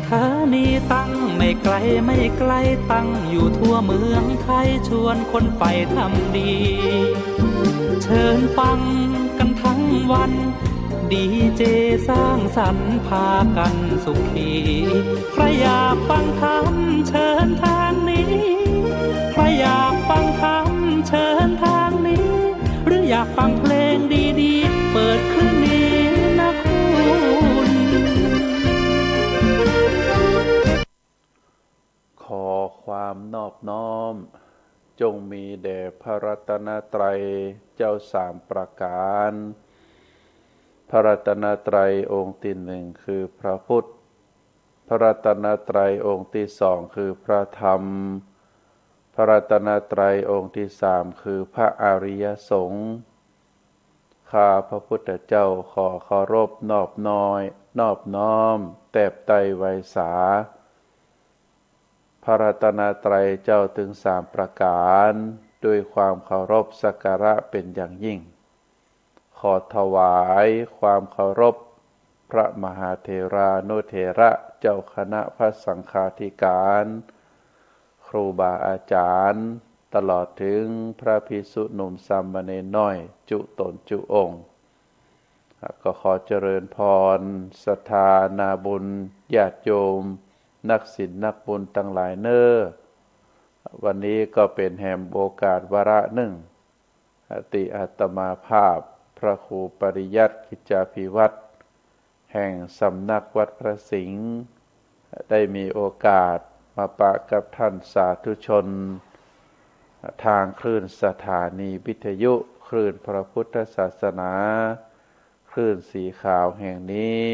ถานีตั้งไม่ไกลไม่ไกลตั้งอยู่ทั่วเมืองไทยชวนคนไปทำดีเชิญฟังกันทั้งวันดีเจสร้างสรรค์พากันสุขีใครอยากฟังธรรมเชิญทางนี้ใครอยากฟังธรรมเชิญทางนี้หรืออยากฟังเพลงดีๆเปิดคลื่นนี้นะคุณขอความนอบน้อมจงมีแด่พระรัตนตรัยเจ้าสามประการพระรัตนตรัยองค์ที่หนึ่งคือพระพุทธพระรัตนตรัยองค์ที่สองคือพระธรรมพระรัตนตรัยองค์ที่สามคือพระอริยสงฆ์ข้าพระพุทธเจ้าขอเคารพนอบน้อมแตบไตรไวสาพระรัตนตรัยเจ้าถึงสามประการด้วยความเคารพสักการะเป็นอย่างยิ่งขอถวายความเคารพพระมหาเถรานุเถระเจ้าคณะพระสังฆาธิการครูบาอาจารย์ตลอดถึงพระภิกษุหนุ่มสามเณรน้อยจุตนจุองค์ก็ขอเจริญพรศรัทธานาบุญญาติโยมนักศีลนักบุญทั้งหลายเน้อวันนี้ก็เป็นแห่งโอกาสวาระหนึ่งติอาตมาภาพพระครูปริยัติกิจจาภิวัตรแห่งสำนักวัดพระสิงห์ได้มีโอกาสมาปะกับท่านสาธุชนทางคลื่นสถานีวิทยุคลื่นพระพุทธศาสนาคลื่นสีขาวแห่งนี้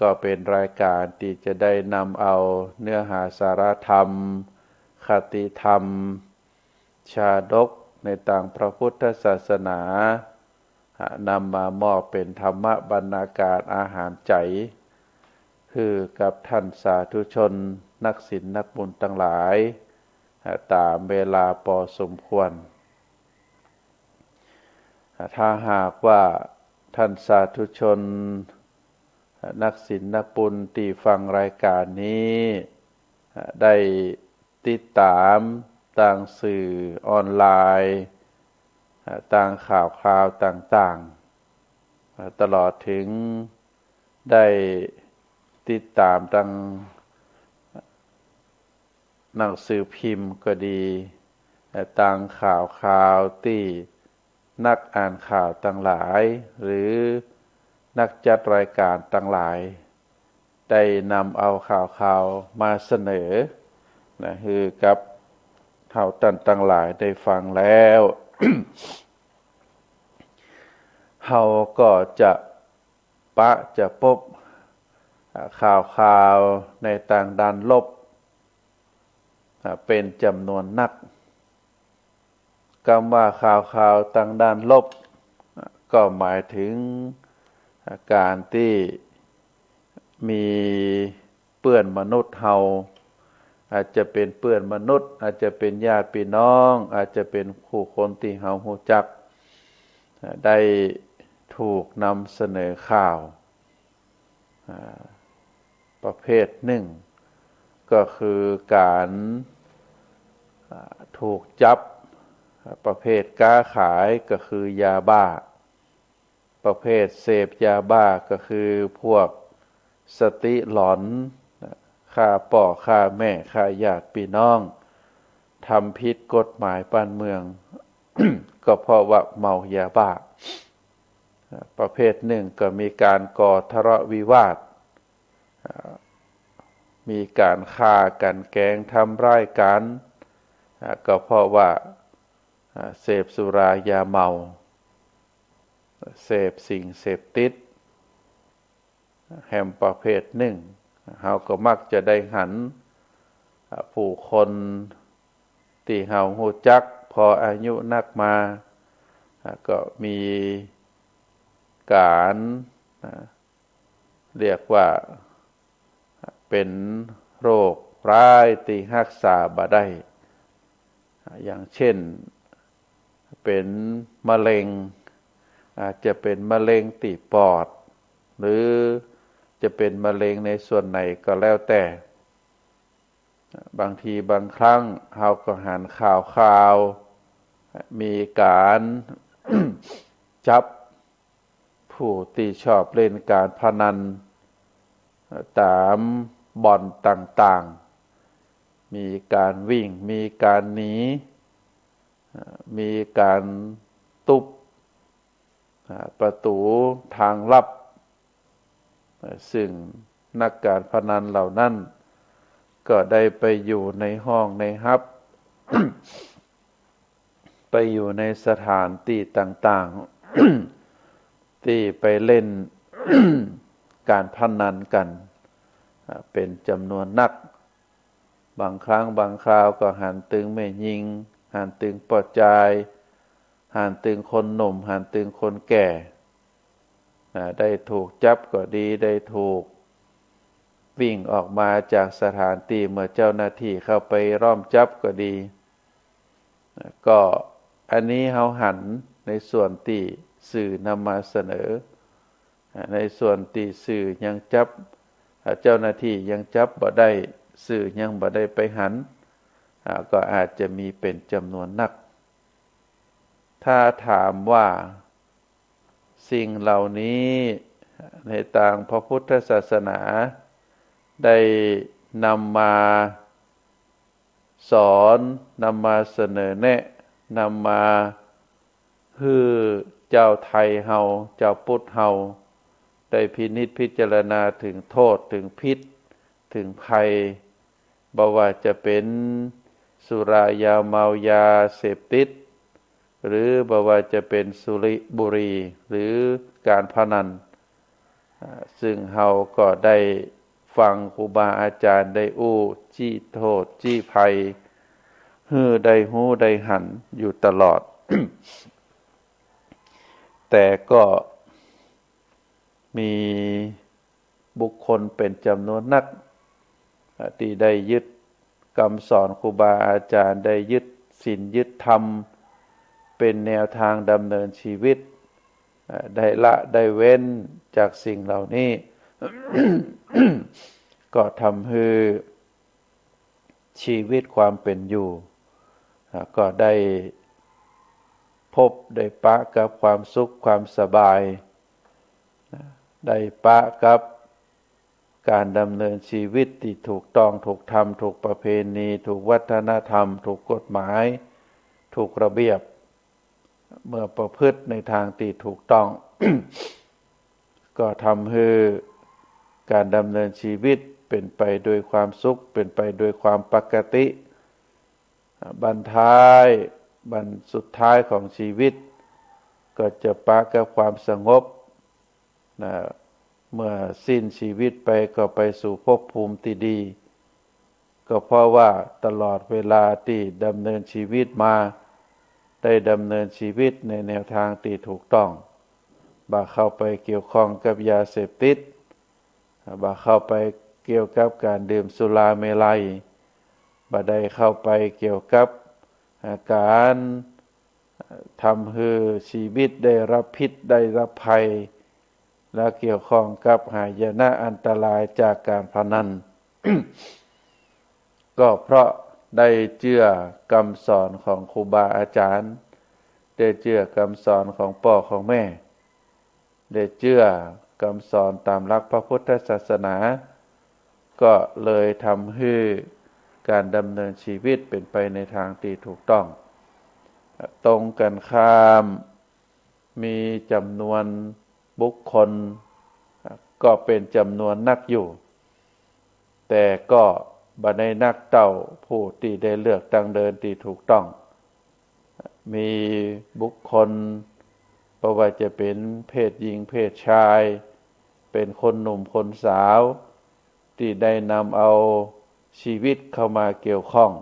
ก็เป็นรายการที่จะได้นำเอาเนื้อหาสาระธรรมคติธรรมชาดกในต่างพระพุทธศาสนานำมามอบเป็นธรรมบรรณาการอาหารใจคือกับท่านสาธุชนนักศีลนักบุญทั้งหลายตามเวลาพอสมควรถ้าหากว่าท่านสาธุชนนักศีลนักบุญที่ฟังรายการนี้ได้ติดตามต่างสื่อออนไลน์ต่างข่าวต่างๆตลอดถึงได้ติดตามต่างหนังสือพิมพ์ก็ดีต่างข่าวที่นักอ่านข่าวต่างหลายหรือนักจัดรายการต่างหลายได้นำเอาข่าวมาเสนอนะคือกับเท่าท่านต่างหลายได้ฟังแล้ว เฮาก็จะพบข่าวในต่างด้านลบเป็นจำนวนนักคำว่าข่าวต่างด้านลบก็หมายถึงการที่มีเปื้อนมนุษย์เฮาอาจจะเป็นเปื้อนมนุษย์อาจจะเป็นญาติพี่น้องอาจจะเป็นผู้คนที่เฮารู้จักได้ถูกนำเสนอข่าวประเภทหนึ่งก็คือการถูกจับประเภทค้าขายก็คือยาบ้าประเภทเสพยาบ้าก็คือพวกสติหลอนฆ่าพ่อฆ่าแม่ฆ่าญาติพี่น้องทำผิดกฎหมายบ้านเมือง ก็เพราะว่าเมายาบ้าประเภทหนึ่งก็มีการก่อทะเลาะวิวาทมีการฆ่ากันแกล้งทำร้ายกันก็เพราะว่าเสพสุรายาเมาเสพสิ่งเสพติดแห่งประเภทหนึ่งเราก็มักจะได้หันผู้คนที่เรารู้จักพออายุนักมาก็มีการเรียกว่าเป็นโรคร้ายที่รักษาบ่ได้อย่างเช่นเป็นมะเร็งอาจจะเป็นมะเร็งที่ปอดหรือ จะเป็นมะเร็งในส่วนไหนก็แล้วแต่บางทีบางครั้งเราก็หันข่าวมีการ จับผู้ที่ชอบเล่นการพนันตามบ่อนต่างๆมีการวิ่งมีการหนีมีการตุบประตูทางลับซึ่งนักการพนันเหล่านั้นก็ได้ไปอยู่ในห้องในฮับ ไปอยู่ในสถานที่ต่างๆ ที่ไปเล่น การพนันกันเป็นจำนวนนักบางครั้งบางคราวก็หันตึงแม่ยิงหันตึงปอดจายหันตึงคนหนุ่มหันตึงคนแก่ได้ถูกจับก็ดีได้ถูกวิ่งออกมาจากสถานที่เมื่อเจ้าหน้าที่เข้าไปล้อมจับก็ดีก็อันนี้เราหันในส่วนที่สื่อนำมาเสนอในส่วนที่สื่อยังจับเจ้าหน้าที่ยังจับบ่ได้สื่อยังบ่ได้ไปหันก็อาจจะมีเป็นจำนวนนักถ้าถามว่าสิ่งเหล่านี้ในทางพระพุทธศาสนาได้นำมาสอนนำมาเสนอแนะนำมาฮือเจ้าไทยเฮาเจ้าพุทธเฮาได้พินิจพิจารณาถึงโทษถึงพิษถึงภัยบ่ว่าจะเป็นสุรายาเมายาเสพติดหรือบ่ว่าจะเป็นสุริบุรีหรือการพนันซึ่งเฮาก็ได้ฟังครูบาอาจารย์ได้อู้จี้โทษจี้ภัยฮือได้ฮู้ได้หันอยู่ตลอด แต่ก็มีบุคคลเป็นจำนวนนักที่ได้ยึดคำสอนครูบาอาจารย์ได้ยึดศีลยึดธรรมเป็นแนวทางดำเนินชีวิตได้ละได้เว้นจากสิ่งเหล่านี้ ก็ทำให้ชีวิตความเป็นอยู่ก็ได้พบได้ปะกับความสุขความสบายได้ปะกับการดำเนินชีวิตที่ถูกต้องถูกธรรมถูกประเพณีถูกวัฒนธรรมถูกกฎหมายถูกระเบียบเมื่อประพฤติในทางที่ถูกต้อง ก็ทำให้การดำเนินชีวิตเป็นไปโดยความสุขเป็นไปโดยความปกติบั้นท้ายบั้นสุดท้ายของชีวิตก็จะปะกับความสงบเมื่อสิ้นชีวิตไปก็ไปสู่ภพภูมิที่ดีก็เพราะว่าตลอดเวลาที่ดำเนินชีวิตมาได้ดำเนินชีวิตในแนวทางที่ถูกต้องบ่เข้าไปเกี่ยวข้องกับยาเสพติดบ่เข้าไปเกี่ยวกับการดื่มสุราเมลัยบ่ได้เข้าไปเกี่ยวกับการทำให้ชีวิตได้รับพิษได้รับภัยและเกี่ยวข้องกับหายนะอันตรายจากการพนัน ก็เพราะได้เชื่อคำสอนของครูบาอาจารย์ได้เชื่อคำสอนของพ่อของแม่ได้เชื่อคำสอนตามหลักพระพุทธศาสนาก็เลยทำให้การดำเนินชีวิตเป็นไปในทางที่ถูกต้องตรงกันข้ามมีจำนวนบุคคลก็เป็นจำนวนนักอยู่แต่ก็บ่ได้นักเต่าผู้ที่ได้เลือกทางเดินที่ถูกต้องมีบุคคลบ่ว่าจะเป็นเพศหญิงเพศชายเป็นคนหนุ่มคนสาวที่ได้นำเอาชีวิตเข้ามาเกี่ยวข้อง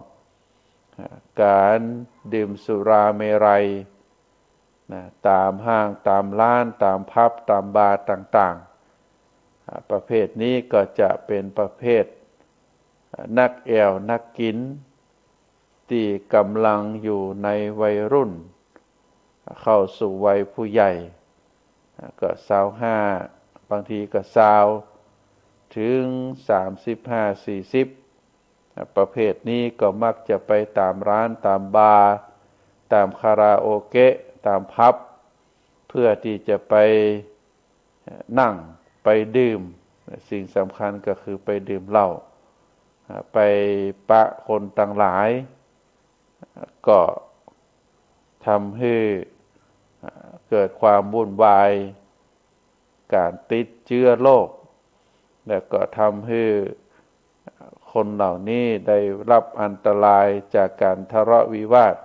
การดื่มสุราเมรัยตามห้างตามร้านตามผับตามบาร์ต่างๆประเภทนี้ก็จะเป็นประเภทนักแอวนักกินที่กำลังอยู่ในวัยรุ่นเข้าสู่วัยผู้ใหญ่ก็25บางทีก็ ถึง35-40ประเภทนี้ก็มักจะไปตามร้านตามบาร์ตามคาราโอเกะตามพับเพื่อที่จะไปนั่งไปดื่มสิ่งสำคัญก็คือไปดื่มเหล้าไปปะคนต่างหลายก็ทำให้เกิดความวุ่นวายการติดเชื้อโรคและก็ทำให้คนเหล่านี้ได้รับอันตรายจากการทะเลาะวิวาท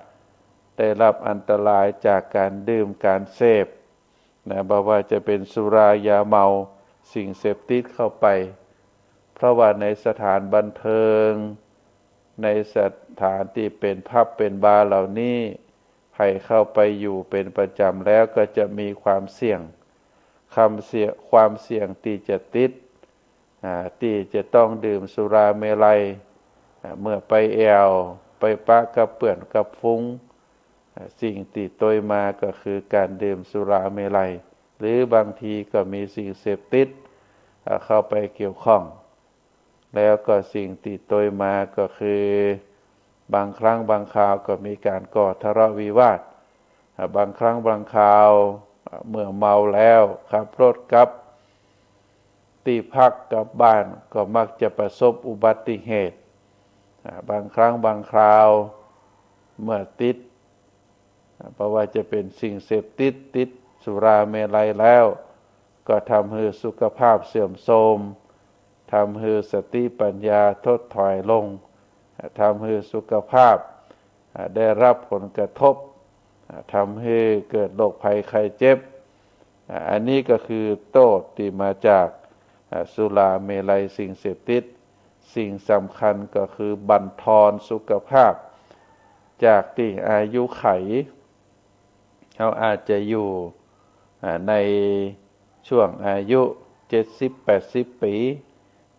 ได้รับอันตรายจากการดื่มการเสพนะบ่ว่าจะเป็นสุรายาเมาสิ่งเสพติดเข้าไปเพราะว่าในสถานบันเทิงในสถานที่เป็นผับเป็นบาร์เหล่านี้ใครเข้าไปอยู่เป็นประจำแล้วก็จะมีความเสี่ยงความเสี่ยงที่จะติดที่จะต้องดื่มสุราเมลัยเมื่อไปแอวไปปะกับเปื่อนกับฟุ้งสิ่งติดตัวมาก็คือการดื่มสุราเมลัยหรือบางทีก็มีสิ่งเสพติดเข้าไปเกี่ยวข้องแล้วก็สิ่งติดตัวมาก็คือบางครั้งบางคราวก็มีการก่อทะเลาะวิวาทบางครั้งบางคราวเมื่อเมาแล้วขับรถกลับที่พักกลับบ้านก็มักจะประสบอุบัติเหตุบางครั้งบางคราวเมื่อติดเพราะว่าจะเป็นสิ่งเสพติดสุราเมลัยแล้วก็ทำให้สุขภาพเสื่อมโทรมทำให้สติปัญญาถดถอยลงทำให้สุขภาพได้รับผลกระทบทำให้เกิดโรคภัยไข้เจ็บอันนี้ก็คือโทษที่มาจากสุราเมลัยสิ่งเสพติดสิ่งสำคัญก็คือบั่นทอนสุขภาพจากที่อายุไขเขาอาจจะอยู่ในช่วงอายุ70-80 ปี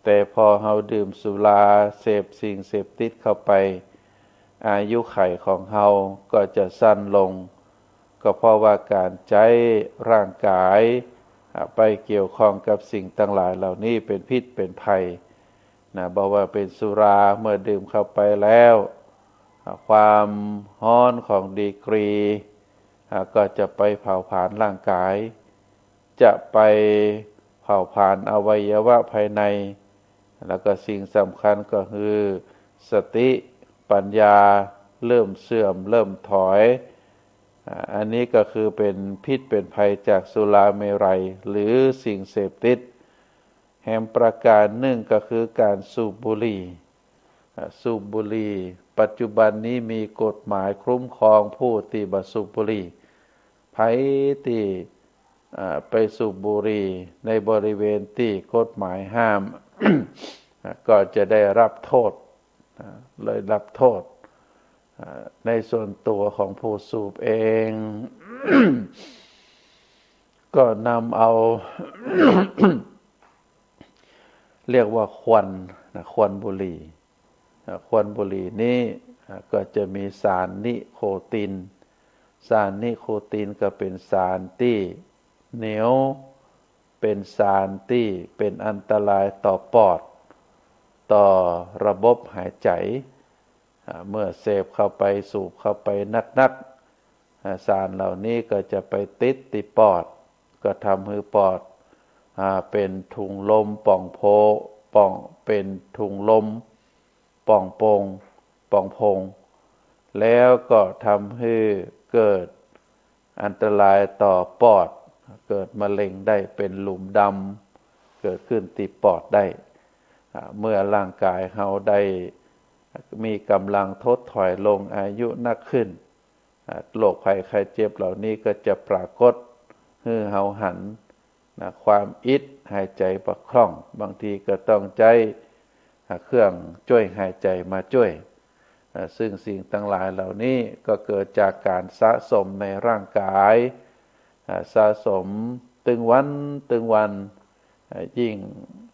แต่พอเราดื่มสุราเสพสิ่งเสพติดเข้าไปอายุไขของเราก็จะสั้นลงก็เพราะว่าการใช้ร่างกายไปเกี่ยวข้องกับสิ่งต่างหลายเหล่านี้เป็นพิษเป็นภัยนะบอกว่าเป็นสุราเมื่อดื่มเข้าไปแล้วความร้อนของดีกรีก็จะไปเผาผลาญร่างกายจะไปเผาผลาญอวัยวะภายในแล้วก็สิ่งสำคัญก็คือสติปัญญาเริ่มเสื่อมเริ่มถอยอันนี้ก็คือเป็นพิษเป็นภัยจากสุราเมรัยหรือสิ่งเสพติดแห่งประการหนึ่งก็คือการสูบบุหรี่สูบบุหรี่ปัจจุบันนี้มีกฎหมายคุ้มครองผู้ที่บ่สูบบุหรี่ไผที่ไปสูบบุหรี่ในบริเวณที่กฎหมายห้าม ก็จะได้รับโทษเลยรับโทษในส่วนตัวของผู้สูบเอง ก็นำเอา เรียกว่าควันบุหรี่ควันบุหรี่นี้ก็จะมีสารนิโคตินสารนิโคตินก็เป็นสารที่เหนียวเป็นสารที่เป็นอันตรายต่อปอดต่อระบบหายใจเมื่อเสพเข้าไปสูบเข้าไปนักสารเหล่านี้ก็จะไปติดที่ปอดก็ทำให้ปอดเป็นถุงลมป่องโพป่องเป็นถุงลมป่องโปงป่องพงแล้วก็ทำให้เกิดอันตรายต่อปอดเกิดมะเร็งได้เป็นหลุมดำเกิดขึ้นที่ปอดได้เมื่อร่างกายเราได้มีกำลังทดถอยลงอายุนักขึ้นโรคภัยไข้เจ็บเหล่านี้ก็จะปรากฏให้เราหันความอิดหายใจประคล่องบางทีก็ต้องใช้เครื่องช่วยหายใจมาช่วยซึ่งสิ่งต่างหลายเหล่านี้ก็เกิดจากการสะสมในร่างกายสะสมตึงวันยิ่ง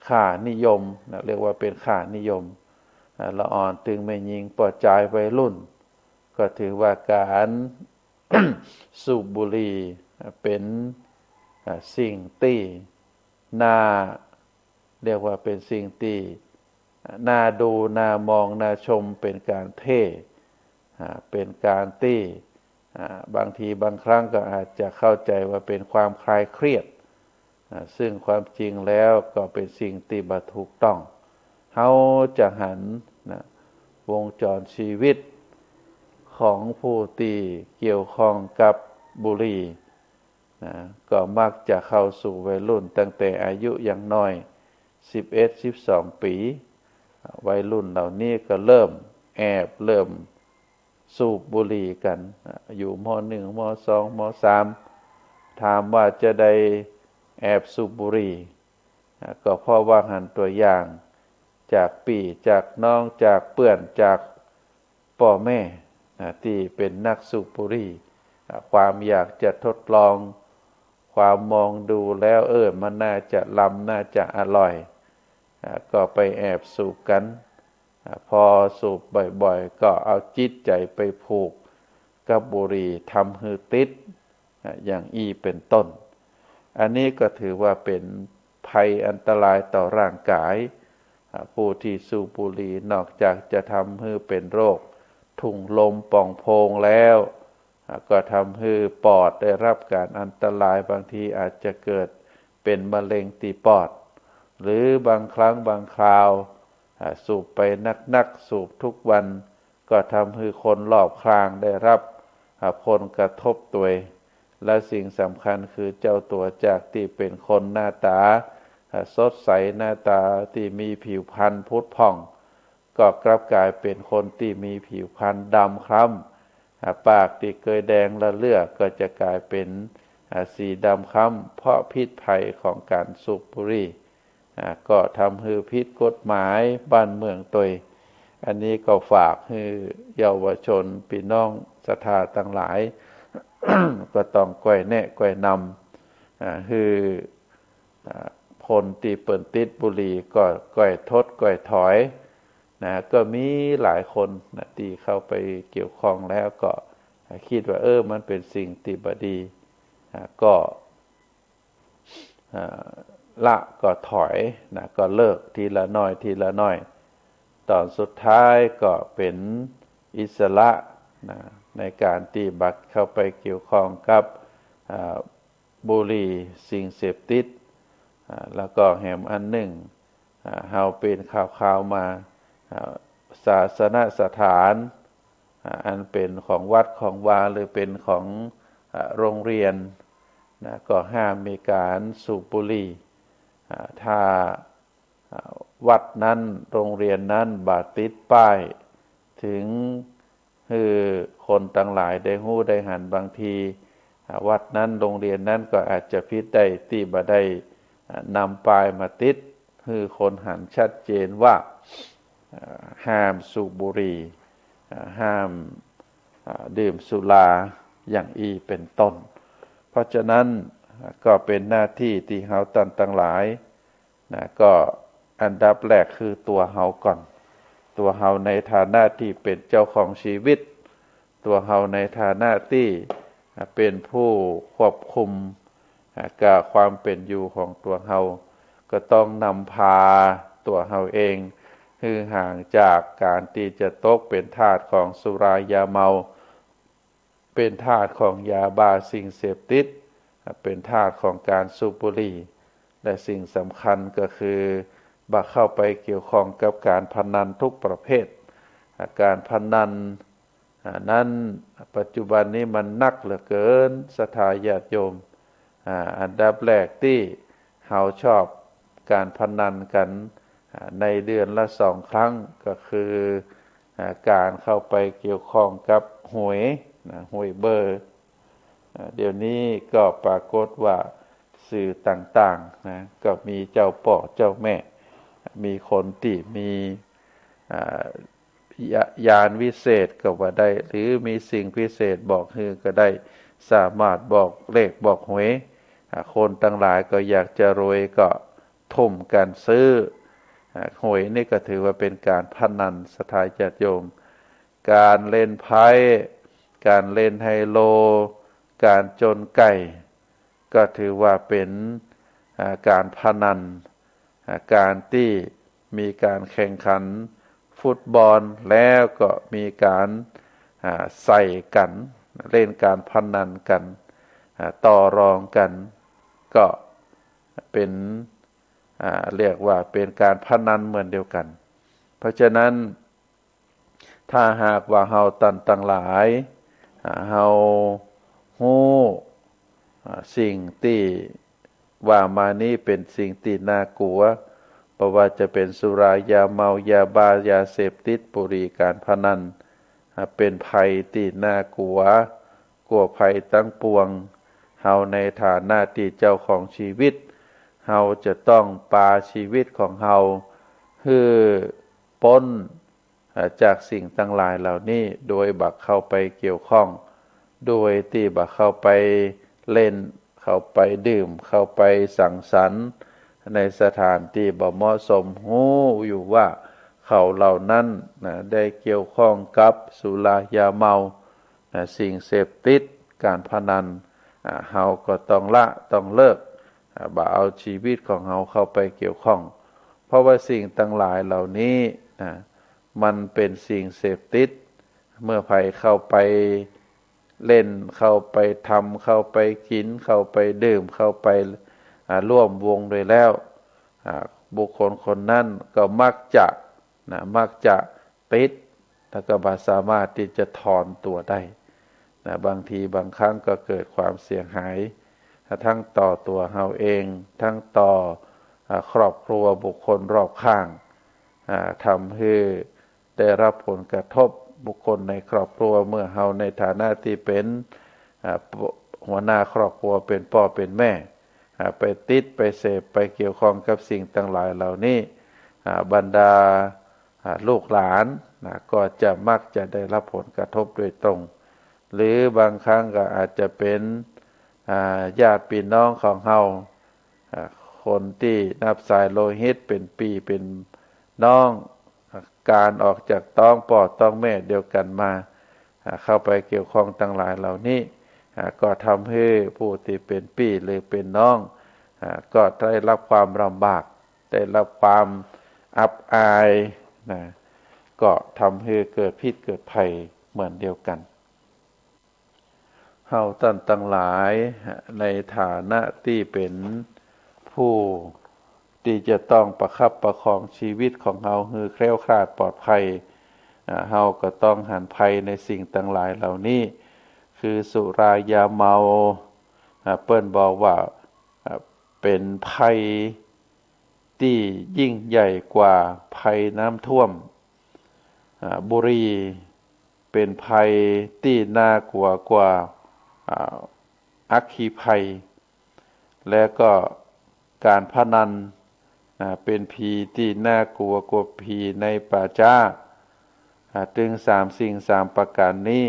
ค่านิยมเรียกว่าเป็นค่านิยมละอ่อนตึงไม่ยิงปอดใจวัยรุ่นก็ถือว่าการ สูบบุหรี่เป็นสิ่งที่น่า เรียกว่าเป็นสิ่งที่น่าดูน่ามองน่าชมเป็นการเท่เป็นการที่บางทีบางครั้งก็อาจจะเข้าใจว่าเป็นความคลายเครียดซึ่งความจริงแล้วก็เป็นสิ่งที่บ่ถูกต้องเขาจะหันวงจรชีวิตของผู้ที่เกี่ยวข้องกับบุหรี่ก็มักจะเข้าสู่วัยรุ่นตั้งแต่อายุอย่างน้อย11-12 ปีวัยรุ่นเหล่านี้ก็เริ่มสูบบุหรี่กันอยู่ม.1 ม.2 ม.3 ถามว่าจะได้แอบสูบบุหรี่ก็เพราะว่าหันตัวอย่างจากพี่จากน้องจากเพื่อนจากพ่อแม่ที่เป็นนักสูบบุหรี่ความอยากจะทดลองความมองดูแล้วมันน่าจะล้ำน่าจะอร่อยก็ไปแอบสูบกันพอสูบบ่อยๆก็เอาจิตใจไปผูกกับบุหรี่ทำให้ติดอย่างเป็นต้นอันนี้ก็ถือว่าเป็นภัยอันตรายต่อร่างกายผู้ที่สูบบุหรี่นอกจากจะทำให้เป็นโรคถุงลมป่องโพรงแล้วก็ทำให้ปอดได้รับการอันตรายบางทีอาจจะเกิดเป็นมะเร็งที่ปอดหรือบางครั้งบางคราวสูบไปนักสูบทุกวันก็ทำให้คนรอบข้างได้รับผลกระทบตัวและสิ่งสำคัญคือเจ้าตัวจากที่เป็นคนหน้าตาสดใสหน้าตาที่มีผิวพรรณพุดผ่องก็กลับกลายเป็นคนที่มีผิวพรรณดำคล้ำปากที่เคยแดงละเลือกก็จะกลายเป็นสีดำคล้ำเพราะพิษภัยของการสูบบุหรี่ก็ทำให้ผิดกฎหมายบ้านเมืองตัวอันนี้ก็ฝากให้เยาวชนพี่น้องศรัทธาทั้งหลาย ก็ต้องก้อยแนะก้อยนำคือผลที่เปิดติดบุหรี่ก็ก้อยทดก้อยถอยก็มีหลายคนที่เข้าไปเกี่ยวข้องแล้วก็คิดว่ามันเป็นสิ่งที่บดีก็ละก็ถอยก็เลิกทีละน้อยทีละน้อยตอนสุดท้ายก็เป็นอิสระในการที่บัตรเข้าไปเกี่ยวข้องกับบุหรี่สิ่งเสพติดแล้วก็แหมอันหนึ่งเฮาเป็นข่าวมาศาสนสถานอันเป็นของวัดของวาหรือเป็นของโรงเรียนก็ห้ามมีการสูบบุหรี่ถ้าวัดนั้นโรงเรียนนั้นบาดติดป้ายถึงคือคนต่างหลายได้ฮู้ได้หันบางทีวัดนั้นโรงเรียนนั้นก็อาจจะผิดได้ที่บ่ได้นำป้ายมาติดคือคนหันชัดเจนว่าห้ามสูบบุหรี่ห้ามดื่มสุราอย่างเป็นต้นเพราะฉะนั้นก็เป็นหน้าที่ที่เฮาต่างหลายก็อันดับแรกคือตัวเฮาก่อนตัวเฮาในฐานะที่เป็นเจ้าของชีวิตตัวเฮาในฐานะที่เป็นผู้ควบคุมกับความเป็นอยู่ของตัวเฮาก็ต้องนำพาตัวเฮาเองคือห่างจากการที่จะตกเป็นทาสของสุรายาเมาเป็นทาสของยาบ้าสิ่งเสพติดเป็นทาสของการสูบบุหรี่และสิ่งสำคัญก็คือบ่เข้าไปเกี่ยวข้องกับการพนันทุกประเภทการพนันนั้นปัจจุบันนี้มันนักเหลือเกินศรัทธาญาติโยมอันดับแรกที่เฮาชอบการพนันกันในเดือนละ2 ครั้งก็คือการเข้าไปเกี่ยวข้องกับหวยเบอร์เดี๋ยวนี้ก็ปรากฏว่าสื่อต่างๆก็มีเจ้าพ่อเจ้าแม่มีคนที่มีญาณวิเศษก็ว่าได้หรือมีสิ่งพิเศษบอกคือก็ได้สามารถบอกเลขบอกหวยคนต่างหลายก็อยากจะรวยก็ทุ่มกันซื้อหวยนี่ก็ถือว่าเป็นการพนันศรัทธาญาติโยมการเล่นไพ่การเล่นไฮโลการจนไก่ก็ถือว่าเป็นการพนัน การที่มีการแข่งขันฟุตบอลแล้วก็มีการใส่กันเล่นการพนันกันต่อรองกันก็เป็นเรียกว่าเป็นการพนันเหมือนเดียวกันเพราะฉะนั้นถ้าหากว่าเฮาตั้งหลายเฮาฮู้สิ่งที่ว่ามานี้เป็นสิ่งที่น่ากลัวเพราะว่าจะเป็นสุรายาเมายาบ้ายาเสพติดบุหรี่การพนันเป็นภัยที่น่ากลัวภัยตั้งปวงเฮาในฐานะที่เจ้าของชีวิตเฮาจะต้องปาชีวิตของเฮาให้พ้นจากสิ่งทั้งหลายเหล่านี้โดยบักเข้าไปเกี่ยวข้องโดยที่บักเข้าไปเล่นเข้าไปดื่มเข้าไปสังสรรค์ในสถานที่บ่เหมาะสมฮู้อยู่ว่าเขาเหล่านั้นได้เกี่ยวข้องกับสุรายาเมาสิ่งเสพติดการพนันเฮาก็ต้องละต้องเลิกบ่เอาชีวิตของเฮาเข้าไปเกี่ยวข้องเพราะว่าสิ่งทั้งหลายเหล่านี้มันเป็นสิ่งเสพติดเมื่อใครเข้าไปเล่นเข้าไปทำเข้าไปกินเข้าไปดื่มเข้าไปร่วมวงด้วยแล้วบุคคลคนนั้นก็มักจะติดแล้วก็บ่สามารถที่จะถอนตัวได้บางทีบางครั้งก็เกิดความเสียหายทั้งต่อตัวเฮาเองทั้งต่อครอบครัวบุคคลรอบข้างทำให้ได้รับผลกระทบบุคคลในครอบครัวเมื่อเฮาในฐานะที่เป็นหัวหน้าครอบครัวเป็นพ่อเป็นแม่ไปติดไปเสพไปเกี่ยวข้องกับสิ่งต่างหลายเหล่านี้บรรดาลูกหลานก็จะมักจะได้รับผลกระทบโดยตรงหรือบางครั้งก็อาจจะเป็นญาติพี่น้องของเฮาคนที่นับสายโลหิตเป็นพี่เป็นน้องการออกจากท้องพ่อท้องแม่เดียวกันมาเข้าไปเกี่ยวข้องต่างหลายเหล่านี้ก็ทำให้ผู้ที่เป็นพี่หรือเป็นน้องก็ได้รับความลำบากได้รับความอับอายก็ทำให้เกิดพิษเกิดภัยเหมือนเดียวกันเฮาท่านทั้งหลายในฐานะที่เป็นผู้ที่จะต้องประคับประคองชีวิตของเฮาให้แคล้วคลาดปลอดภัยเฮาก็ต้องหันภัยในสิ่งต่างหลายเหล่านี้คือสุรายาเมาเปิ้นบอกว่าเป็นภัยที่ยิ่งใหญ่กว่าภัยน้ำท่วมบุหรี่เป็นภัยที่น่ากลัวกว่าอัคคีภัยและก็การพนันเป็นผีที่น่ากลัวกว่าผีในป่าช้าถึงสิ่งประการนี้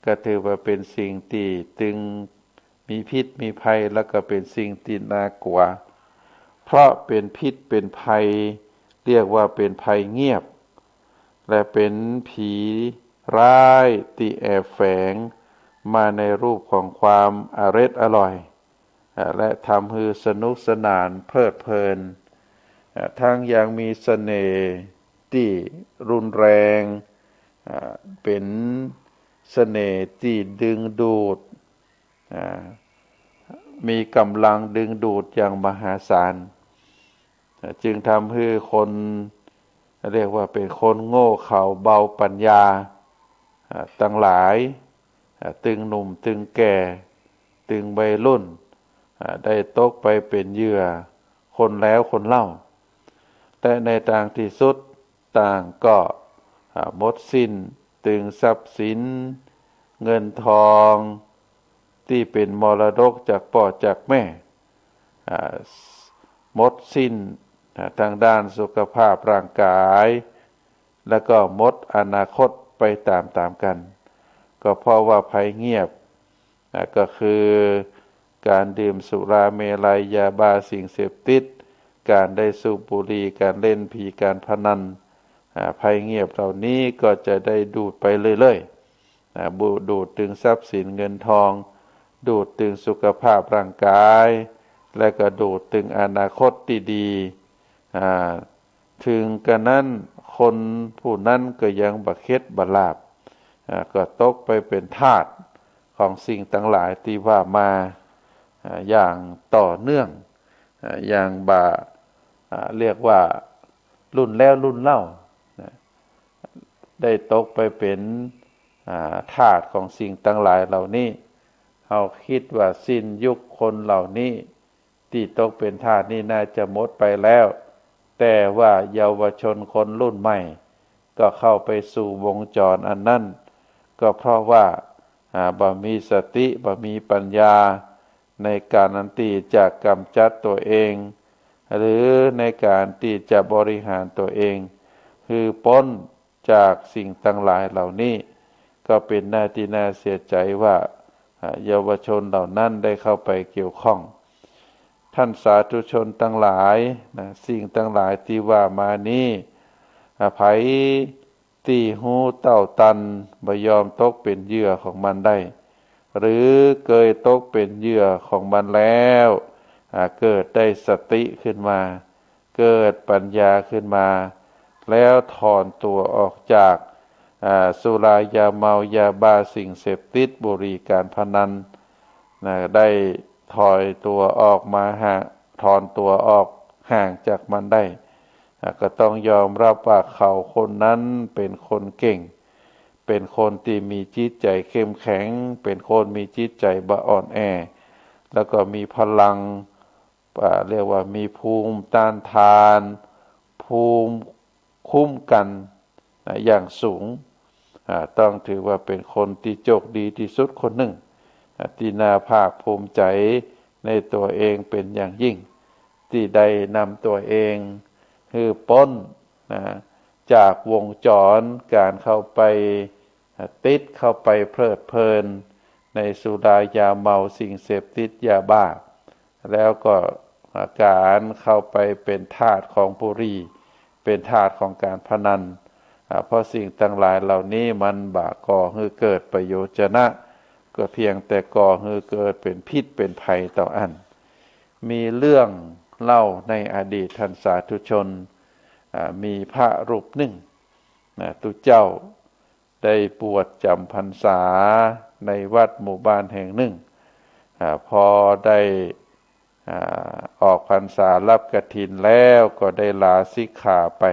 ก็ถือว่าเป็นสิ่งที่ตึงมีพิษมีภัยแล้วก็เป็นสิ่งที่น่ากลัวเพราะเป็นพิษเป็นภัยเรียกว่าเป็นภัยเงียบและเป็นผีร้ายที่แอบแฝงมาในรูปของความอร่อยและทำให้สนุกสนานเพลิดเพลินทั้งยังมีเสน่ห์ที่รุนแรงเป็นเสน่ห์ที่ดึงดูดมีกำลังดึงดูดอย่างมหาศาลจึงทำให้คนเรียกว่าเป็นคนโง่เขลาเบาปัญญาทั้งหลายตึงหนุ่มตึงแก่ตึงวัยรุ่นได้ตกไปเป็นเหยื่อคนแล้วคนเล่าแต่ในทางที่สุดต่างก็หมดสิ้นตึงทรัพย์สินเงินทองที่เป็นมรดกจากพ่อจากแม่หมดสิ้นทางด้านสุขภาพร่างกายแล้วก็หมดอนาคตไปตามกันก็เพราะว่าภัยเงียบก็คือการดื่มสุราเมลัยยาบ้าสิ่งเสพติดการได้สูบบุหรี่การเล่นผีการพนันภัยเงียบเหล่านี้ก็จะได้ดูดไปเรื่อยๆดูดถึงทรัพย์สินเงินทองดูดถึงสุขภาพร่างกายและก็ดูดถึงอนาคตที่ดี อ่าถึงกระนั้นคนผู้นั้นก็ยังบะเค็ดบะลาบก็ตกไปเป็นทาสของสิ่งต่างหลายที่ว่ามาอย่างต่อเนื่องอย่างเรียกว่ารุ่นแล้วรุ่นเล่าได้ตกไปเป็นทาสของสิ่งต่างหลายเหล่านี้เราคิดว่าสิ้นยุคคนเหล่านี้ที่ตกเป็นทาสนี่น่าจะหมดไปแล้วแต่ว่าเยาวชนคนรุ่นใหม่ก็เข้าไปสู่วงจรอันนั้นก็เพราะว่าบ่มีสติบ่มีปัญญาในการนั้นที่จะกำจัดตัวเองหรือในการที่จะบริหารตัวเองคือพ้นจากสิ่งต่างหลายเหล่านี้ก็เป็นหน้าที่น่าเสียใจว่าเยาวชนเหล่านั้นได้เข้าไปเกี่ยวข้องท่านสาธุชนทั้งหลายสิ่งทั้งหลายที่ว่ามานี้ไผที่หูเต้าตันบ่ยอมตกเป็นเหยื่อของมันได้หรือเคยตกเป็นเหยื่อของมันแล้วเกิดได้สติขึ้นมาเกิดปัญญาขึ้นมาแล้วถอนตัวออกจากสุรายาเมายาบ้าสิ่งเสพติดบุหรี่การพนันได้ถอยตัวออกมาถอนตัวออกห่างจากมันได้ก็ต้องยอมรับว่าเขาคนนั้นเป็นคนเก่งเป็นคนที่มีจิตใจเข้มแข็งเป็นคนมีจิตใจบ่อ่อนแอแล้วก็มีพลังเรียกว่ามีภูมิต้านทานภูมิคุ้มกันอย่างสูงต้องถือว่าเป็นคนที่โชคดีที่สุดคนหนึ่งที่น่าภาคภูมิใจในตัวเองเป็นอย่างยิ่งที่ได้นำตัวเองคือพ้นจากวงจรการเข้าไปติดเข้าไปเพลิดเพลินในสุรายาเมาสิ่งเสพติดยาบ้าแล้วก็การเข้าไปเป็นทาสของบุหรี่เป็นทาสของการพนันเพราะสิ่งต่างหลายเหล่านี้มันก่อให้เกิดประโยชนะก็เพียงแต่ก่อให้เกิดเป็นพิษเป็นภัยต่ออันมีเรื่องเล่าในอดีตท่านสาธุชนมีพระรูปหนึ่งตุเจ้าได้บวชจำพรรษาในวัดหมู่บ้านแห่งหนึ่งพอได้ออกพรรษารับกฐินแล้วก็ได้ลาสิกขาไป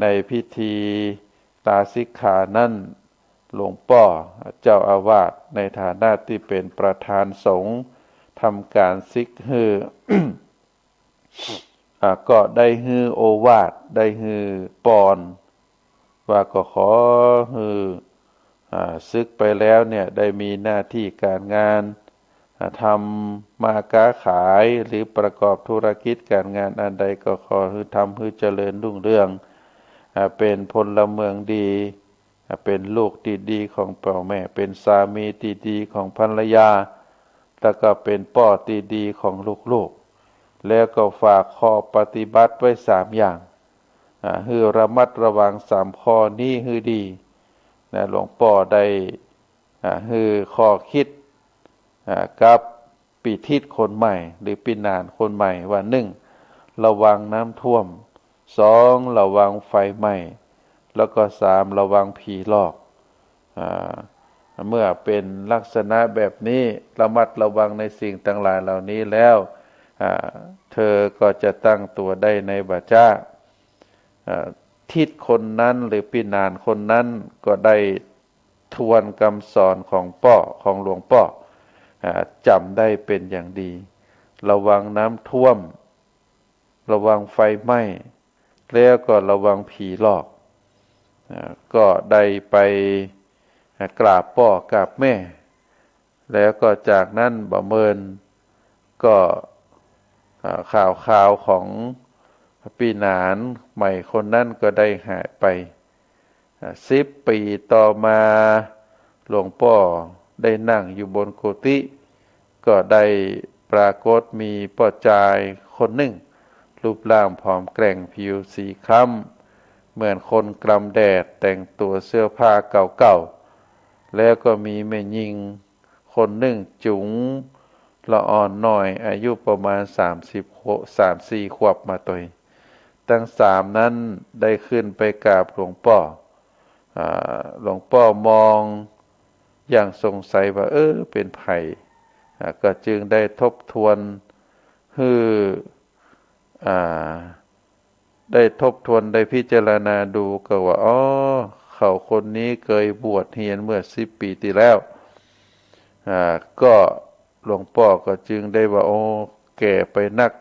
ในพิธีลาสิกขานั้นหลวงพ่อเจ้าอาวาสในฐานะที่เป็นประธานสงฆ์ทำการสิกฮือ ก็ได้ฮือโอวาทได้ฮือปอนว่าก็ขอฮือซึกไปแล้วเนี่ยได้มีหน้าที่การงานทำมาค้าขายหรือประกอบธุรกิจการงานอันใดก็ขอให้ทำให้เจริญรุ่งเรืองเป็นพลเมืองดีเป็นลูกที่ดีของพ่อแม่เป็นสามีที่ดีของภรรยาแล้วก็เป็นพ่อที่ดีของลูกๆแล้วก็ฝากข้อปฏิบัติไว้3อย่างให้ระมัดระวัง3ข้อนี้ให้ดีหลวงพ่อได้ให้ข้อคิดกับปีทิศคนใหม่หรือปีนานคนใหม่ว่า1ระวังน้ำท่วม2ระวังไฟไหม้แล้วก็3ระวังผีหลอกเมื่อเป็นลักษณะแบบนี้ระมัดระวังในสิ่งต่างหลายเหล่านี้แล้วเธอก็จะตั้งตัวได้ในบัจจะทิศคนนั้นหรือปีนานคนนั้นก็ได้ทวนคำสอนของของหลวงพ่อจำได้เป็นอย่างดีระวังน้ำท่วมระวังไฟไหม้แล้วก็ระวังผีหลอกก็ได้ไปกราบพ่อกราบแม่แล้วก็จากนั้นบ่เมินก็ข่าวของปีหนานใหม่คนนั้นก็ได้หายไป10 ปีต่อมาหลวงพ่อได้นั่งอยู่บนกุฏิก็ได้ปรากฏมีพ่อชายคนหนึ่งรูปร่างผอมแกร่งผิวสีคล้ำเหมือนคนกลำแดดแต่งตัวเสื้อผ้าเก่าๆแล้วก็มีแม่หญิงคนหนึ่งจุ๋งละอ่อนหน่อยอายุประมาณ30-4 ขวบมาตัว ทั้งสามนั้นได้ขึ้นไปกราบหลวงพ่อหลวงพ่อมองอย่างสงสัยว่าเป็นไผ่ก็จึงได้ทบทวนคือได้ทบทวนได้พิจารณาดูก็ว่าเขาคนนี้เคยบวชเรียนเมื่อ10 ปีที่แล้วก็หลวงพ่อก็จึงได้ว่าแก่ไปนัก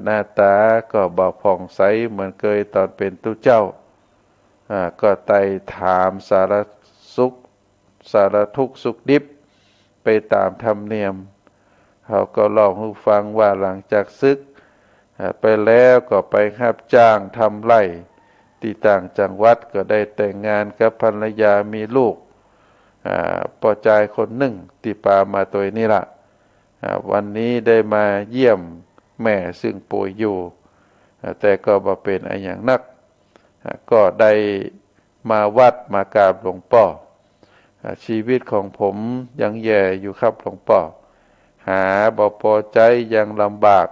หน้าตาก็บ่ผ่องใสเหมือนเคยตอนเป็นตุเจ้าก็ไต่ถามสารสุขสารทุกข์สุขดิบไปตามธรรมเนียมเขาก็เล่าให้ฟังว่าหลังจากศึกไปแล้วก็ไปรับจ้างทำไร่ที่ต่างจังหวัดก็ได้แต่งงานกับภรรยามีลูกปอจายคนหนึ่งที่ปามาตัวนี้ละวันนี้ได้มาเยี่ยมแม่ซึ่งป่วยอยู่แต่ก็บ่เป็นอะไรอย่างนักก็ได้มาวัดมากราบหลวงพ่อชีวิตของผมยังแย่อยู่ครับหลวงพ่อหาบ่พอใจยังลำบาก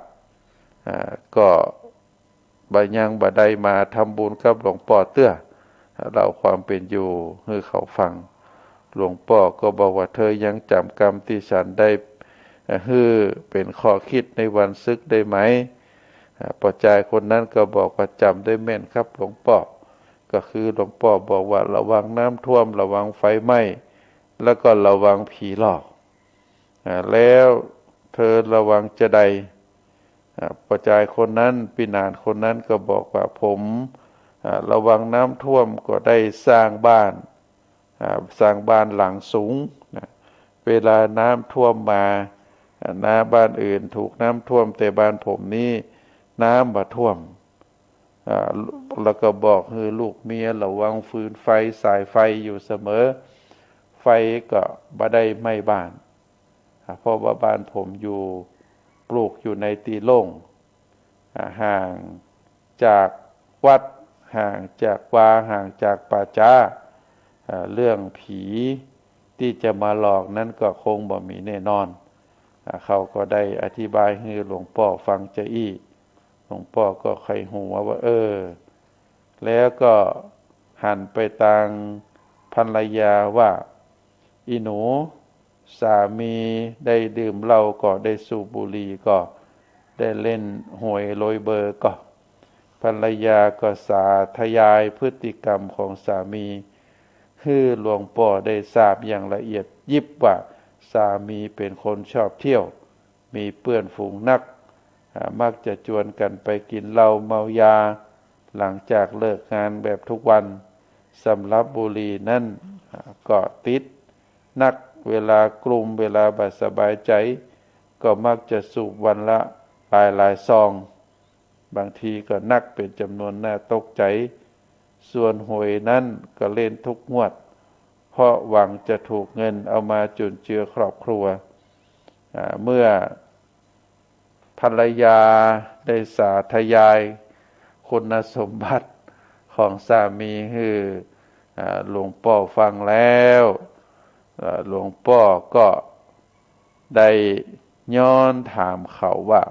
ก็ยังบ่ได้มาทำบุญกับหลวงพ่อเตื้อเล่าความเป็นอยู่ให้เขาฟังหลวงพ่อก็บอกว่าเธอยังจำกรรมที่ฉันได้เป็นข้อคิดในวันศึกได้ไหมปอจายคนนั้นก็บอกว่าจำได้แม่นครับหลวงพ่อก็คือหลวงพ่อบอกว่าระวังน้ำท่วมระวังไฟไหม้แล้วก็ระวังผีหลอกแล้วเธอระวังจะใดปอจายคนนั้นปีนานคนนั้นก็บอกว่าผมระวังน้ำท่วมก็ได้สร้างบ้านหลังสูงเวลาน้ำท่วมมาหน้าบ้านอื่นถูกน้ำท่วมแต่บ้านผมนี่น้ำบ่ท่วมแล้วก็บอกให้ลูกเมียระวังฟืนไฟสายไฟอยู่เสมอไฟก็บ่ได้ไหม้บ้านเพราะว่าบ้านผมอยู่ปลูกอยู่ในตีโล่งห่างจากวัดห่างจากวาห่างจากป่าช้าเรื่องผีที่จะมาหลอกนั้นก็คงบ่มีแน่นอนเขาก็ได้อธิบายให้หลวงพ่อฟังจะอี้หลวงพ่อก็ไขหัวว่าแล้วก็หันไปทางภรรยาว่าอีหนูสามีได้ดื่มเหล้าก็ได้สูบบุหรี่ก็ได้เล่นหวยโรยเบอร์ก็ภรรยาก็สาธยายพฤติกรรมของสามีคือหลวงพ่อได้ทราบอย่างละเอียดยิบว่าสามีเป็นคนชอบเที่ยวมีเพื่อนฝูงนักมักจะชวนกันไปกินเหล้าเมายาหลังจากเลิกงานแบบทุกวันสำหรับบุหรี่นั่นก็ติดนักเวลากลุ่มเวลาบัดสบายใจก็มักจะสูบวันละหลายซองบางทีก็นักเป็นจำนวนน่าตกใจส่วนหวยนั่นก็เล่นทุกงวดเพราะหวังจะถูกเงินเอามาจุนเจือครอบครัวเมื่อภรรยาได้สาธยายคุณสมบัติของสามีให้หลวงพ่อฟังแล้วหลวงพ่อก็ได้ย้อนถามเขาว่า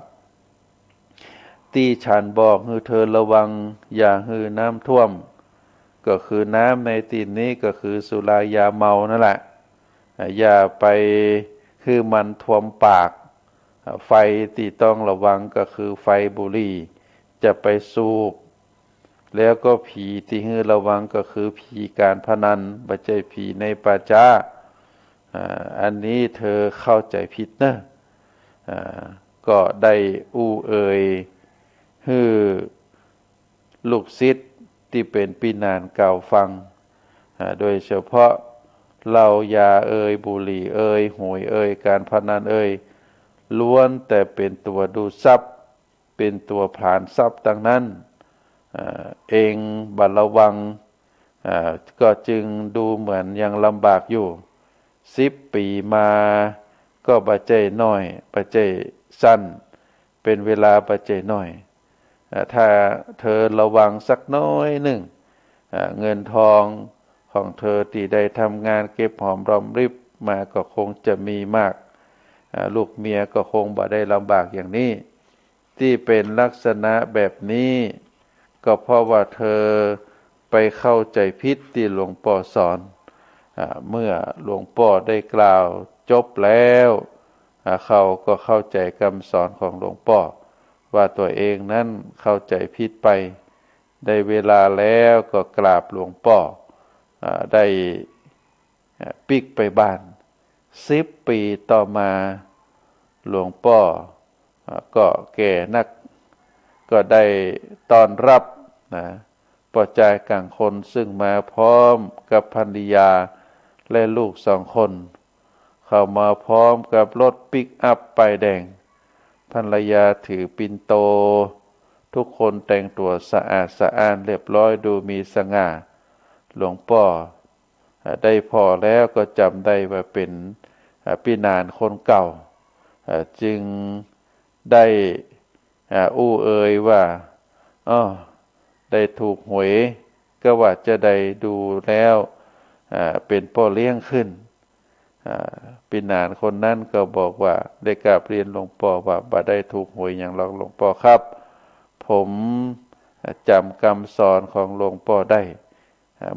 ที่ฉันบอกให้เธอระวังอย่าให้น้ำท่วมก็คือน้ำในตีนนี้ก็คือสุรายาเมานั่นแหละอย่าไปคือมันท่วมปากไฟที่ต้องระวังก็คือไฟบุหรี่จะไปสูบแล้วก็ผีที่ให้ระวังก็คือผีการพนันไม่ใช่ผีในป่าช้าอันนี้เธอเข้าใจผิดนะก็ได้เอ่ยให้ลูกศิษย์ที่เป็นปีนานเก่าฟังโดยเฉพาะเหล้ายาบุหรี่หวยการพนันล้วนแต่เป็นตัวดูดทรัพย์เป็นตัวผลาญทรัพย์ดังนั้นเองบัดระวังก็จึงดูเหมือนยังลำบากอยู่10 ปีมาก็ปัจจัยน้อยปัจจัยสั้นเป็นเวลาปัจจัยน้อยถ้าเธอระวังสักน้อยหนึ่งเงินทองของเธอที่ได้ทำงานเก็บหอมรอมริบมาก็คงจะมีมากลูกเมียก็คงบ่ได้ลำบากอย่างนี้ที่เป็นลักษณะแบบนี้ ก็เพราะว่าเธอไปเข้าใจผิดที่หลวงพ่อสอนเมื่อหลวงพ่อได้กล่าวจบแล้วเขาก็เข้าใจคำสอนของหลวงพ่อว่าตัวเองนั้นเข้าใจผิดไปได้เวลาแล้วก็กราบหลวงพ่อได้ปิกไปบ้าน10 ปีต่อมาหลวงพ่อก็แก่นักก็ได้ต้อนรับพ่อใจายกลางคนซึ่งมาพร้อมกับภรรยาและลูก2 คนเข้ามาพร้อมกับรถปิกอัพป้ายแดงภรรยาถือปิ่นโตทุกคนแต่งตัวสะอาดสะอ้านเรียบร้อยดูมีสง่าหลวงพ่อได้พอแล้วก็จำได้ว่าเป็นพี่นานคนเก่าจึงได้อู้เอ่ยว่าได้ถูกหวยก็ว่าจะได้ดูแล้วเป็นพ่อเลี้ยงขึ้นพี่นานคนนั้นก็บอกว่าได้กราบเรียนหลวงพ่อว่าบ่ได้ถูกหวยอย่างหรอกหลวงพ่อครับผมจำคำสอนของหลวงพ่อได้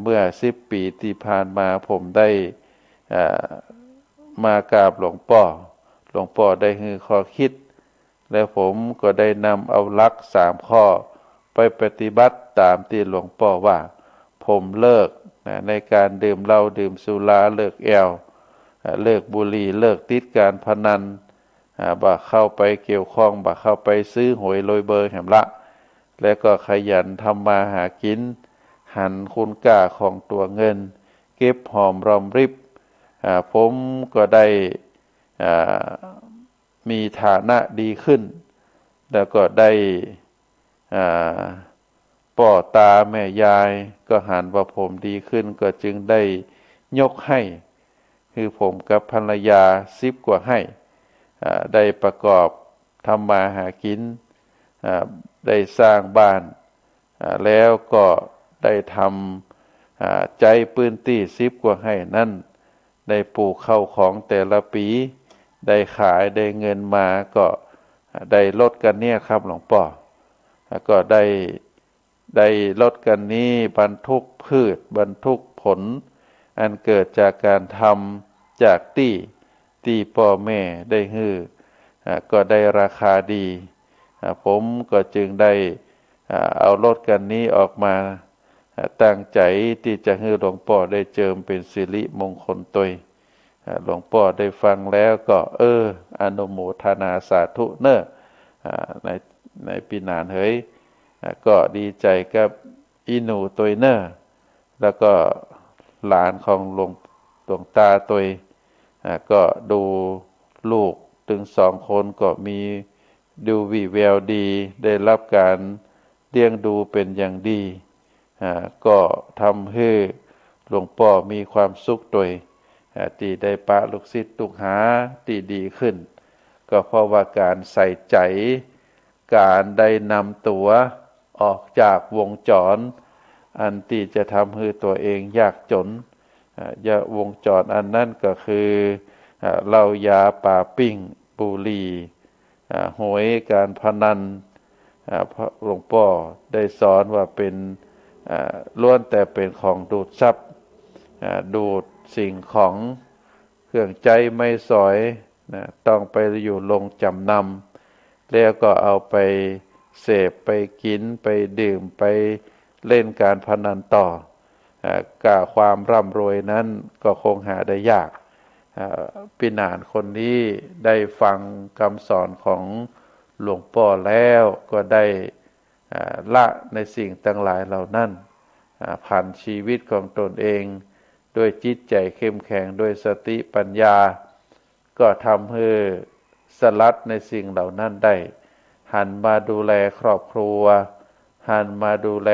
เมื่อ10 ปีที่ผ่านมาผมได้มากราบหลวงพ่อได้ให้ข้อคิดและผมก็ได้นำเอาหลัก3 ข้อไปปฏิบัติตามที่หลวงพ่อว่าผมเลิกในการดื่มเหล้าดื่มสุราเลิกแอลเลิกบุหรี่เลิกติดการพนันบ่เข้าไปเกี่ยวข้องบ่เข้าไปซื้อหวยลอยเบอร์แหมละและก็ขยันทำมาหากินหันคุณค่าของตัวเงินเก็บหอมรอมริบผมก็ได้มีฐานะดีขึ้นแล้วก็ได้พ่อตาแม่ยายก็หันว่าผมดีขึ้นก็จึงได้ยกให้คือผมกับภรรยา10 กว่าให้ได้ประกอบทำมาหากินได้สร้างบ้านแล้วก็ได้ทำใจปืนตี้10 กว่าให้นั่นได้ปลูกข้าวของแต่ละปีได้ขายได้เงินมาก็ได้ลดกันเนี่ยครับหลวงพ่อก็ได้ลดกันนี้บรรทุกพืชบรรทุกผลอันเกิดจากการทำจากที่พ่อแม่ได้ฮื้อก็ได้ราคาดีผมก็จึงได้เอารถกันนี้ออกมาตั้งใจที่จะให้หลวงพ่อได้เจิมเป็นสิริมงคลตยหลวงพ่อได้ฟังแล้วก็อนุโมทนาสาธุเนอะในปีนานเฮ้ยก็ดีใจกับอีหนูตยเนอะแล้วก็หลานของหลวงตาตยก็ดูลูกถึง2 คนก็มีดูวิแววดีได้รับการเลี้ยงดูเป็นอย่างดีก็ทำให้หลวงพ่อมีความสุขโดยที่ได้ปะลูกศิษย์ลูกหาที่ดีขึ้นก็เพราะว่าการใส่ใจการได้นำตัวออกจากวงจรอันที่จะทำให้ตัวเองยากจนวงจรอันนั้นก็คือเหล้ายาป่าปิ้งบุหรี่หวยการพนันหลวงพ่อได้สอนว่าเป็นล้วนแต่เป็นของดูดทรัพย์ดูดสิ่งของเครื่องใจไม่สอยต้องไปอยู่ลงจำนำแล้วก็เอาไปเสพไปกินไปดื่มไปเล่นการพนันต่อกาความร่ำรวยนั้นก็คงหาได้ยากพี่นานคนนี้ได้ฟังคำสอนของหลวงพ่อแล้วก็ได้ละในสิ่งต่างหลายเหล่านั้นผ่านชีวิตของตนเองด้วยจิตใจเข้มแข็งด้วยสติปัญญาก็ทำให้สลัดในสิ่งเหล่านั้นได้หันมาดูแลครอบครัวหันมาดูแล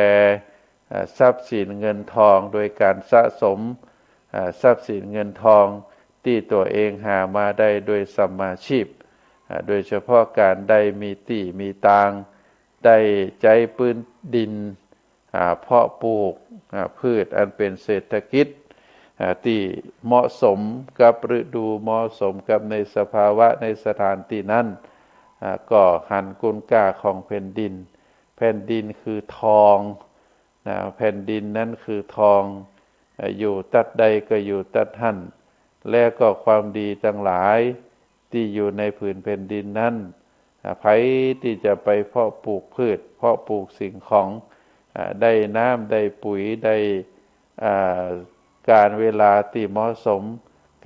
ทรัพย์สินเงินทองโดยการสะสมทรัพย์สินเงินทองที่ตัวเองหามาได้โดยสัมมาชีพโดยเฉพาะการได้มีที่มีตางได้ใจปืนดินเพาะปลูกพืชอันเป็นเศรษฐกิจที่เหมาะสมกับฤดูเหมาะสมกับในสภาวะในสถานที่นั้นก็หันคุณค่าของแผ่นดินพ ผ่นดินคือทองนะแผ่นดินนั้นคือทองอยู่ตัดใดก็อยู่ตัดหั่นและก็ความดีทั้งหลายที่อยู่ในผืนแผ่นดินนั้นไผที่จะไปเพาะปลูกพืชเพาะปลูกสิ่งของได้น้ำได้ปุ๋ยได้การเวลาที่เหมาะสม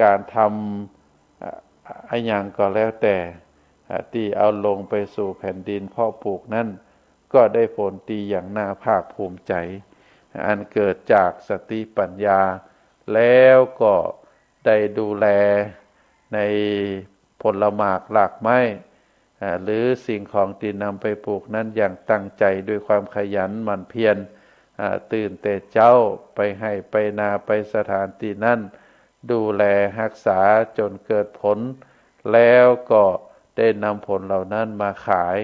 การทำอะไรอย่างก็แล้วแต่ที่เอาลงไปสู่แผ่นดินเพาะปลูกนั้นก็ได้ผลดีอย่างน่าภาคภูมิใจอันเกิดจากสติปัญญาแล้วก็ได้ดูแลในผลหมากหลากไม้หรือสิ่งของที่นำไปปลูกนั้นอย่างตั้งใจด้วยความขยันหมั่นเพียรตื่นแต่เจ้าไปให้ไปนาไปสถานที่นั้นดูแลรักษาจนเกิดผลแล้วก็ได้นำผลเหล่านั้นมาขาย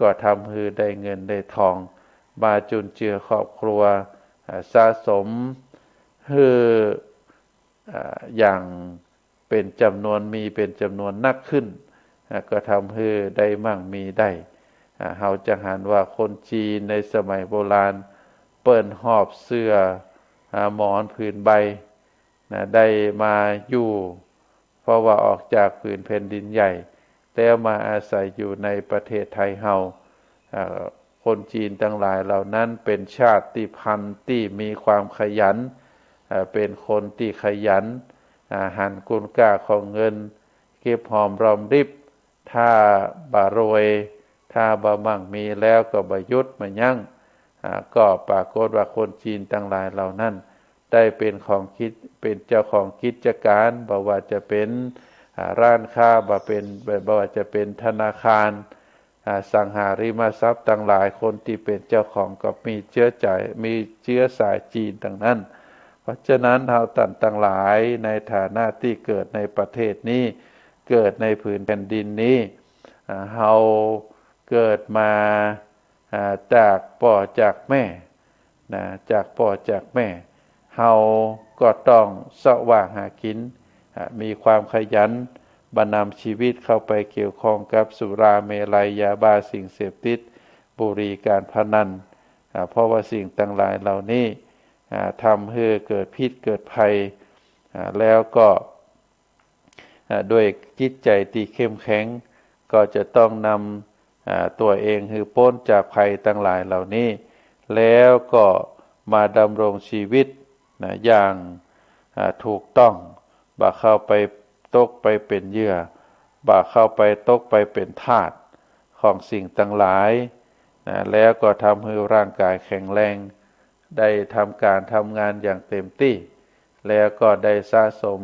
ก็ทำให้ได้เงินได้ทองมาจุนเจือครอบครัวสะสมให้อย่างเป็นจำนวนมีเป็นจำนวนนักขึ้นก็ทำให้ได้มั่งมีได้เฮาจะหันว่าคนจีนในสมัยโบราณเปิ้นหอบเสื้อหมอนผืนใบได้มาอยู่เพราะว่าออกจากผืนแผ่นดินใหญ่แล้วมาอาศัยอยู่ในประเทศไทยเฮาคนจีนทั้งหลายเหล่านั้นเป็นชาติพันธุ์ที่มีความขยันเป็นคนที่ขยันหันกุลค่าของเงินเก็บหอมรอมริบถ้าบารวยถ้าบ่มั่งมีแล้วก็บ่หยุดบ่ยั้งก็ปรากฏว่าคนจีนทั้งหลายเหล่านั้นได้เป็นของคิดเป็นเจ้าของกิจการบ่ว่าจะเป็นร้านค้าบ่ว่าจะเป็นธนาคารสังหาริมทรัพย์ทั้งหลายคนที่เป็นเจ้าของก็มีเชื้อสายจีนทั้งนั้นเพราะฉะนั้นเฮาท่านทั้งหลายในฐานะที่เกิดในประเทศนี้เกิดในผืนแผ่นดินนี้เฮาเกิดมาจากพ่อจากแม่จากพ่อจากแม่เฮาก็ต้องแสวงหากินมีความขยันบ่นำชีวิตเข้าไปเกี่ยวข้องกับสุราเมลัยยาบ้าสิ่งเสพติดบุหรี่การพนันเพราะว่าสิ่งต่างหลายเหล่านี้ทำให้เกิดพิษเกิดภัยแล้วก็ด้วยจิตใจที่เข้มแข็งก็จะต้องนำตัวเองให้พ้นจากภัยต่างหลายเหล่านี้แล้วก็มาดำรงชีวิตอย่างถูกต้องบ่เข้าไปตกไปเป็นเหยื่อบ่เข้าไปตกไปเป็นทาสของสิ่งต่างหลายแล้วก็ทำให้ร่างกายแข็งแรงได้ทำการทำงานอย่างเต็มที่แล้วก็ได้สะสม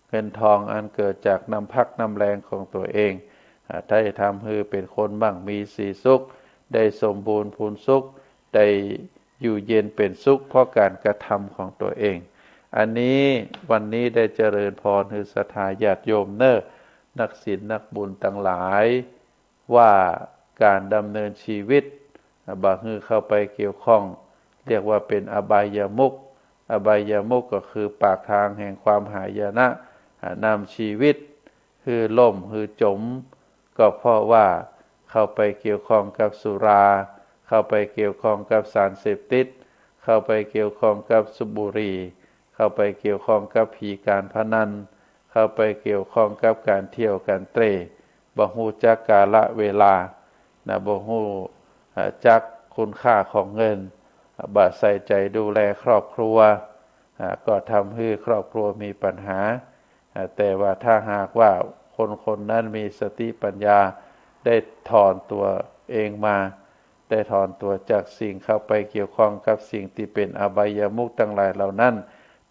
เงินทองอันเกิดจากน้ำพักน้ำแรงของตัวเองได้ทำให้เป็นคนมั่งมีสีสุขได้สมบูรณ์พูนสุขได้อยู่เย็นเป็นสุขเพราะการกระทำของตัวเองอันนี้วันนี้ได้เจริญพรให้ศรัทธาญาติโยมนักศีลนักบุญทั้งหลายว่าการดำเนินชีวิตบ่ให้เข้าไปเกี่ยวข้องเรียกว่าเป็นอบายมุขอบายมุขก็คือปากทางแห่งความหายนะนำชีวิตคือล่มคือจมก็เพราะว่าเข้าไปเกี่ยวข้องกับสุราเข้าไปเกี่ยวข้องกับสารเสพติดเข้าไปเกี่ยวข้องกับสูบบุหรี่เข้าไปเกี่ยวข้องกับผีการพนันเข้าไปเกี่ยวข้องกับการเที่ยวการเตร่บ่ฮู้จักกาลเวลาบ่ฮู้จักคุณค่าของเงินบ่ใส่ใจดูแลครอบครัวก็ทำให้ครอบครัวมีปัญหาแต่ว่าถ้าหากว่าคนนั้นมีสติปัญญาได้ถอนตัวเองมาได้ถอนตัวจากสิ่งเข้าไปเกี่ยวข้องกับสิ่งที่เป็นอบายมุขทั้งหลายเหล่านั้น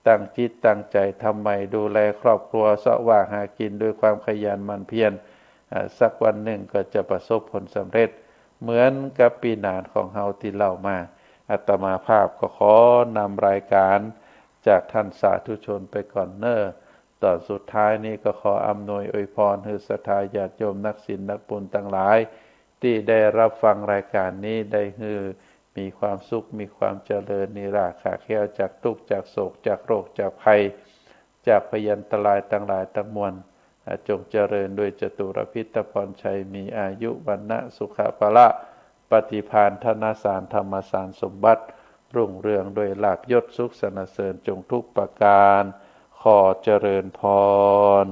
ตั้งจิตตั้งใจทำไมดูแลครอบครัวเสาะว่าหากินด้วยความขยันหมั่นเพียรสักวันหนึ่งก็จะประสบผลสำเร็จเหมือนกับปีนานของเฮาที่เล่ามาอาตมาภาพก็ขอนำรายการจากท่านสาธุชนไปก่อนตอนสุดท้ายนี้ก็ขออำนวยอวยพรให้ศรัทธาญาติโยมนักศีลนักบุญทั้งหลายที่ได้รับฟังรายการนี้ได้ให้มีความสุขมีความเจริญนิราคาแค้วจากทุกข์จากโศกจากโรคจากภัยจากพยันตรายทั้งหลายทั้งมวลจงเจริญด้วยจตุรพิธพรชัยมีอายุวรรณะสุขภละ ปฏิภาณธนสารธรรมสารสมบัติรุ่งเรืองด้วยลาภยศสุขสรรเสริญจงทุกประการขอเจริญพร